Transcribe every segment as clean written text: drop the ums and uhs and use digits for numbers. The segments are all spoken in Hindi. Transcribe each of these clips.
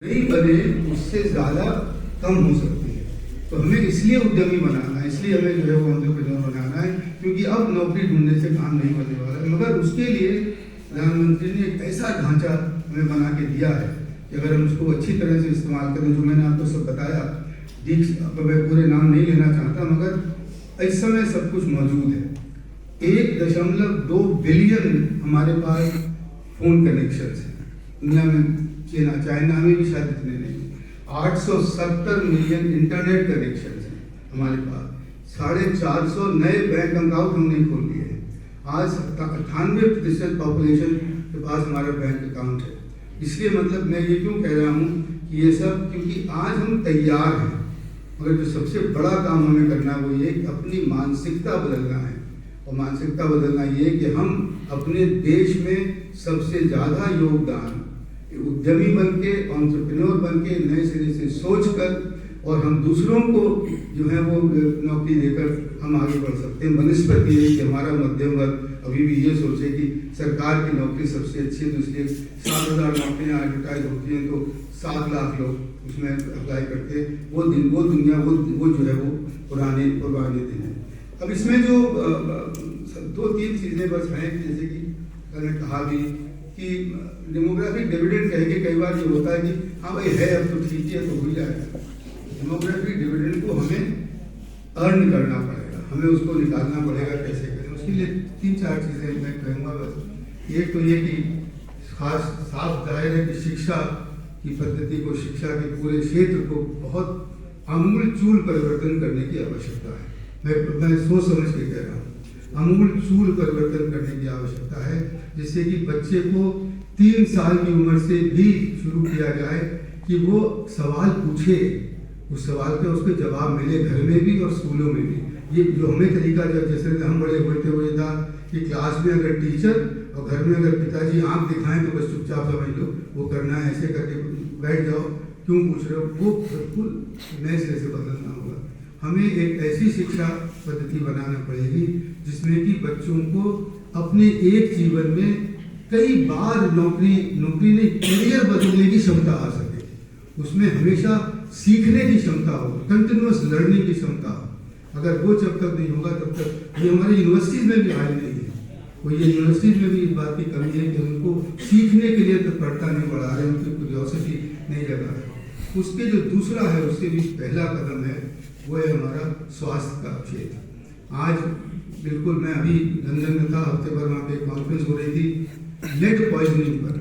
नहीं बने उससे ज़्यादा कम हो सकती है। तो हमें इसलिए उद्यमी बनाना है, इसलिए हमें जो है वो एंटरप्रेन्योर बनाना है, क्योंकि अब नौकरी ढूंढने से काम नहीं बनने वाला है। मगर उसके लिए प्रधानमंत्री ने एक ऐसा ढांचा हमें बना के दिया है कि अगर हम उसको अच्छी तरह से इस्तेमाल करें, जो मैंने आपको सब बताया, मैं पूरे नाम नहीं लेना चाहता, मगर इस समय सब कुछ मौजूद है। 1.2 बिलियन हमारे पास फ़ोन कनेक्शन है दुनिया में, चाइना में भी शायद इतने नहीं। 870 मिलियन इंटरनेट कनेक्शन है हमारे पास। 450 नए बैंक अकाउंट हमने खोल दिए हैं। आज 98% पॉपुलेशन के पास हमारा बैंक अकाउंट है। इसलिए मतलब मैं ये क्यों कह रहा हूँ कि ये सब, क्योंकि आज हम तैयार हैं, मगर जो सबसे बड़ा काम हमें करना है वो ये कि अपनी मानसिकता बदलना है। और मानसिकता बदलना ये कि हम अपने देश में सबसे ज़्यादा योगदान उद्यमी बन के, एंटरप्रेन्योर बन के, नए सिरे से सोच कर, और हम दूसरों को जो है वो नौकरी देकर हम आगे बढ़ सकते हैं। बनस्पत ये कि हमारा मध्यम वर्ग अभी भी ये सोचे कि सरकार की नौकरी सबसे अच्छी है, तो इसलिए 7,000 नौकरियाँ एडवर्टाइज होती हैं तो 7 लाख लोग उसमें अप्लाई करते हैं। वो दिन, वो दुनिया, वो जो है वो पुराने दिन है। अब इसमें जो 2-3 चीज़ें बस हैं, जैसे कि मैंने कहा भी कि डेमोग्राफिक डिविडेंड कह के कई बार ये होता है कि हाँ भाई है, अब तो ठीक है, तो हो जाएगा। डेमोग्राफिक डिविडेंड को हमें अर्न करना पड़ेगा, हमें उसको निकालना पड़ेगा। कैसे करें उसके लिए 3-4 चीज़ें मैं कहूँगा बस। एक तो ये कि खास साफ जाहिर है कि शिक्षा की पद्धति को, शिक्षा के पूरे क्षेत्र को बहुत आमूल-चूल परिवर्तन करने की आवश्यकता है। मैं सोच समझ के कह रहा हूँ, आमूल-चूल परिवर्तन करने की आवश्यकता है, जिससे कि बच्चे को 3 साल की उम्र से भी शुरू किया जाए कि वो सवाल पूछे, उस सवाल का उसके जवाब मिले, घर में भी और स्कूलों में भी। ये जो हमें तरीका, जैसे हम बड़े होते हुए था कि क्लास में अगर टीचर और घर में अगर पिताजी आंख दिखाएं तो बस चुपचाप समझ लो, वो करना है, ऐसे करके बैठ जाओ, क्यों पूछ रहे हो, वो बिल्कुल नए सिरे से बदलना होगा। हमें एक ऐसी शिक्षा पद्धति बनाना पड़ेगी जिसमें कि बच्चों को अपने एक जीवन में कई बार नौकरी नहीं, करियर बदलने की क्षमता आ सके। उसमें हमेशा सीखने की क्षमता हो, कंटिन्यूअस लर्निंग की क्षमता हो। अगर वो जब तक नहीं होगा तब तक, ये हमारी यूनिवर्सिटीज में भी हाल नहीं है, वो ये यूनिवर्सिटीज में भी इस बात की कमी है कि उनको सीखने के लिए तत्परता नहीं बढ़ा रहे, उनकी क्यूरियोसिटी नहीं जगा रहे। उसके जो दूसरा है, उसके भी पहला कदम है, वो है हमारा स्वास्थ्य का क्षेत्र। आज बिल्कुल, मैं अभी लंदन में था, हफ्ते भर वहाँ पे एक कॉन्फ्रेंस हो रही थी लेड पॉइजनिंग पर।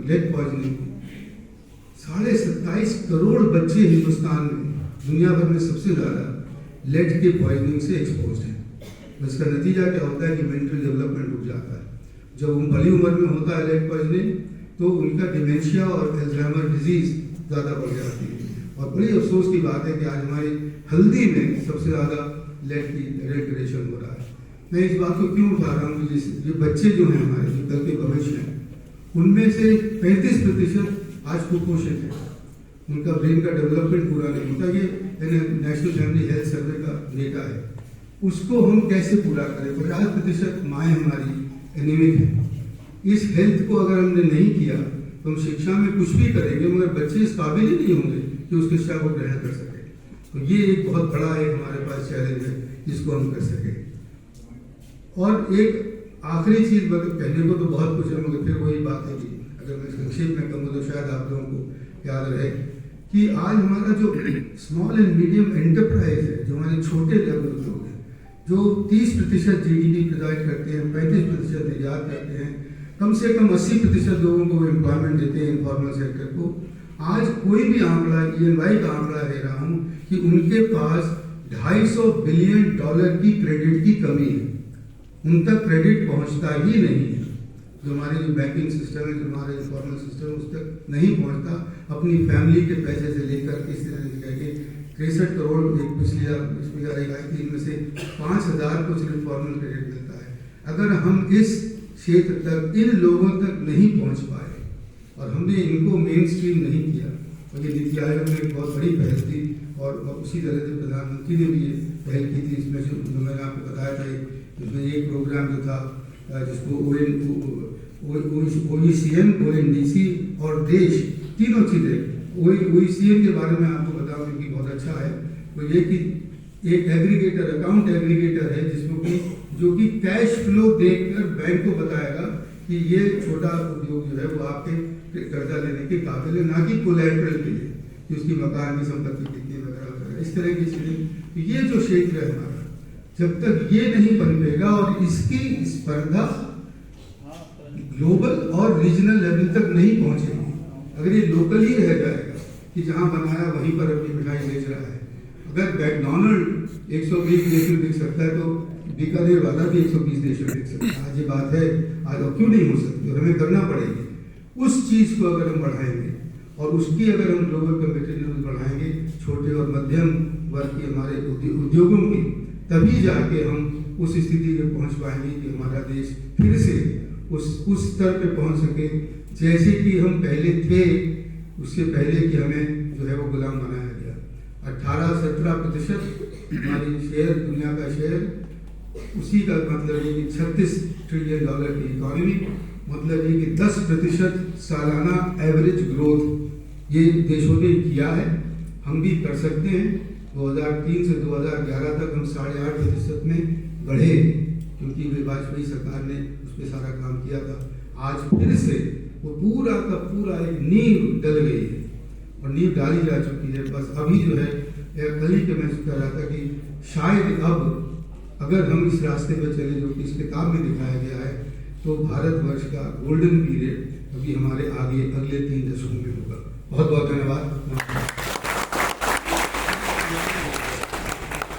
लेड पॉइजनिंग 27.5 करोड़ बच्चे हिंदुस्तान में, दुनिया भर में सबसे ज़्यादा लेड के पॉइजनिंग से एक्सपोज हैं। इसका नतीजा क्या होता है कि मेंटल डेवलपमेंट रुक जाता है। जब वो बड़ी उम्र में होता है लेड पॉइजनिंग, तो उनका डिमेंशिया और अल्जाइमर डिजीज़ ज़्यादा बढ़ जाती है। और बड़ी अफसोस की बात है कि आज हमारी हल्दी में सबसे ज़्यादा लेड क्रिएशन हो रहा है। मैं इस बात को क्यों उठा रहा हूँ कि जो बच्चे जो हैं हमारे, जो कल के भविष्य हैं, उनमें से 35% आज कुपोषित है, उनका ब्रेन का डेवलपमेंट पूरा नहीं होता। ये नेशनल फैमिली हेल्थ सर्वे का डेटा है। उसको हम कैसे पूरा करें? 50% माएँ हमारी एनीमिक हैं। इस हेल्थ को अगर हमने नहीं किया तो हम शिक्षा में कुछ भी करेंगे, मगर बच्चे इस काबिल ही नहीं होंगे कि उस शिक्षा को ग्रहण कर सकें। तो ये एक बहुत बड़ा एक हमारे पास चैलेंज है जिसको हम कर सकें। और एक आखिरी चीज़, मतलब कहने को तो बहुत कुछ है, मगर फिर वही बात है कि अगर मैं संक्षेप में कहूँ तो शायद आप लोगों को याद रहे कि आज हमारा जो स्मॉल एंड मीडियम एंटरप्राइज है, जो हमारे छोटे लेवल लोग हैं, जो 30% GDP प्रोवाइड करते हैं, 35% निर्यात करते हैं, कम से कम 80% लोगों को एम्प्लॉयमेंट देते हैं इनफॉर्मल सेक्टर को। आज कोई भी आंकड़ा, EY का आंकड़ा ले रहा हूँ कि उनके पास $250 बिलियन की क्रेडिट की कमी है, उन तक क्रेडिट पहुँचता ही नहीं है। जो हमारे जो बैंकिंग सिस्टम है, जो हमारे इनफॉर्मल सिस्टम है, उस तक नहीं पहुँचता। अपनी फैमिली के पैसे से लेकर किस तरह से कह के 63 करोड़ एक पिछली आई थी, इनमें से 5,000 को सिर्फ फॉर्मल क्रेडिट मिलता है। अगर हम इस क्षेत्र तक, इन लोगों तक नहीं पहुँच पाए और हमने इनको मेन स्ट्रीम नहीं किया, और ये नीति आयोग में एक बहुत बड़ी पहल थी, और उसी तरह से प्रधानमंत्री ने भी ये पहल की थी। इसमें जो मैंने आपको बताया था, इसमें एक प्रोग्राम जो था जिसको OECM, ONDC और देश तीनों चीज़ें वही सीएम के बारे में आपको बताऊं क्योंकि बहुत अच्छा है। वो ये कि एक एग्रीगेटर, अकाउंट एग्रीगेटर है जिसमें कि जो कि कैश फ्लो देखकर बैंक को बताएगा कि ये छोटा उद्योग जो है वो आपके कर्जा लेने के काबिल है, ना कि कोलैटरल के लिए कि उसकी मकान की संपत्ति कितनी वगैरह इस तरह की चीजें। ये जो क्षेत्र है हमारा, जब तक ये नहीं पनपेगा और इसकी स्पर्धा ग्लोबल और रीजनल लेवल तक नहीं पहुंचेगी, अगर ये लोकल ही रह जाएगा कि जहां बनाया वहीं पर अपनी मिठाई बेच रहा है, अगर मैकडोनल्ड 120 देश में बिक सकता है तो बीकानेर वाला भी 120 देश में बिक सकता है। आज ये बात है, आज क्यों नहीं हो सकती और हमें करना पड़ेगी। उस चीज को अगर हम बढ़ाएंगे और उसकी अगर हम ग्लोबल कम्पिटिटिवनेस बढ़ाएंगे छोटे और मध्यम वर्ग के हमारे उद्योगों की, तभी जाके हम उस स्थिति में पहुंच पाएंगे कि हमारा देश फिर से उस स्तर पे पहुंच सके जैसे कि हम पहले थे, उससे पहले कि हमें जो है वो गुलाम बनाया गया। 18-17% हमारी शेयर, दुनिया का शेयर, उसी का मतलब ये कि $36 ट्रिलियन की इकोनॉमी, मतलब ये कि 10% सालाना एवरेज ग्रोथ ये देशों ने किया है। हम भी कर सकते हैं। 2003 से 2011 तक हम 8.5% में बढ़े क्योंकि वाजपेयी सरकार ने उस पर सारा काम किया था। आज फिर से वो पूरा का पूरा एक नींव डल गई है और नींव डाली जा चुकी है। बस अभी जो है कल ही के मैं कह रहा था कि शायद अब अगर हम इस रास्ते पर चले जो कि इस किताब में दिखाया गया है तो भारतवर्ष का गोल्डन पीरियड अभी हमारे आगे अगले 3 दशकों में होगा। बहुत बहुत धन्यवाद।